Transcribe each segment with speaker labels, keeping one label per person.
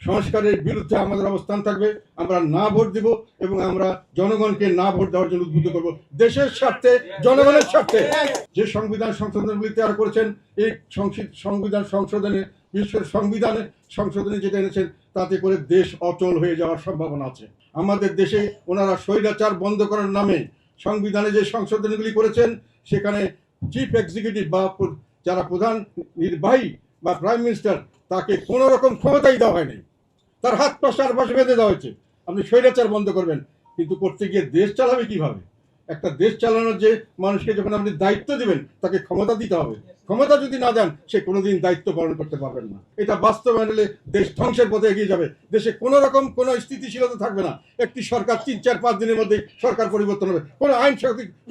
Speaker 1: সংস্কারের বিরুদ্ধে আমাদের অবস্থান থাকবে। আমরা না ভোট দিব এবং আমরা জনগণকে না ভোট দেওয়ার জন্য উদ্বুদ্ধ করব, দেশের স্বার্থে, জনগণের স্বার্থে। যে সংবিধান সংশোধনগুলি তৈরি করেছেন, এই সংবিধান সংশোধনে, বিশেষ করে সংশোধনে যেটা এনেছেন, তাতে করে দেশ অচল হয়ে যাওয়ার সম্ভাবনা আছে। আমাদের দেশে ওনারা স্বৈরাচার বন্ধ করার নামে সংবিধানে যে সংশোধনগুলি করেছেন, সেখানে চিফ এক্সিকিউটিভ বা যারা প্রধান নির্বাহী বা প্রাইম মিনিস্টার, তাকে কোনো রকম ক্ষমতাই দেওয়া হয়নি। তার হাত পা চারপাশে বেঁধে দেওয়া হয়েছে। আপনি স্বৈরাচার বন্ধ করবেন, কিন্তু করতে গিয়ে দেশ চালাবে কিভাবে? একটা দেশ চালানোর যে মানুষকে যখন আপনি দায়িত্ব দিবেন, তাকে ক্ষমতা দিতে হবে। ক্ষমতা যদি না দেন, সে কোনোদিন দায়িত্ব পালন করতে পারবেন না। এটা বাস্তবায়ন হলে দেশ ধ্বংসের পথে এগিয়ে যাবে। দেশে কোনো রকম কোনো স্থিতিশীলতা থাকবে না। একটি সরকার 3-4-5 দিনের মধ্যে সরকার পরিবর্তন হবে, কোনো আইন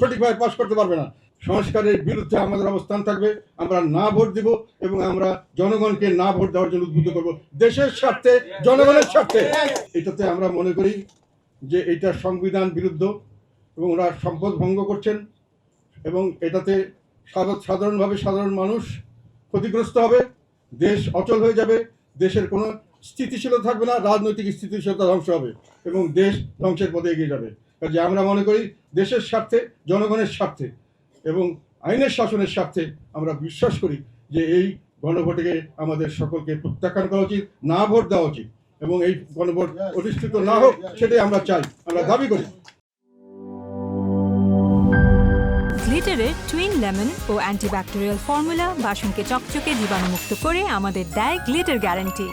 Speaker 1: সঠিকভাবে পাশ করতে পারবে না। সংস্কারের বিরুদ্ধে আমাদের অবস্থান থাকবে। আমরা না ভোট দিব এবং আমরা জনগণকে না ভোট দেওয়ার জন্য উদ্বুদ্ধ করব, দেশের স্বার্থে, জনগণের স্বার্থে। এটাতে আমরা মনে করি যে এটা সংবিধান বিরুদ্ধ এবং ওরা সম্পদ ভঙ্গ করছেন এবং এটাতে সাধারণভাবে সাধারণ মানুষ ক্ষতিগ্রস্ত হবে, দেশ অচল হয়ে যাবে, দেশের কোনো স্থিতিশীলতা থাকবে না, রাজনৈতিক স্থিতিশীলতা ধ্বংস হবে এবং দেশ ধ্বংসের পথে এগিয়ে যাবে। কাজে আমরা মনে করি দেশের স্বার্থে, জনগণের স্বার্থে এবং আইনের শাসনের স্বার্থে আমরা বিশ্বাস করি যে এই গণভোটকে আমাদের সকলকে প্রত্যাখ্যান করা উচিত, না ভোট দেওয়া উচিত এবং এই গণভোট প্রতিষ্ঠিত না হোক, সেটাই আমরা চাই, আমরা দাবি করি।
Speaker 2: গ্লিটারের টুইন লেমন ও অ্যান্টিব্যাকটেরিয়াল ফর্মুলা বাসনকে চকচকে জীবাণুমুক্ত করে আমাদের দেয় গ্লিটার গ্যারান্টি।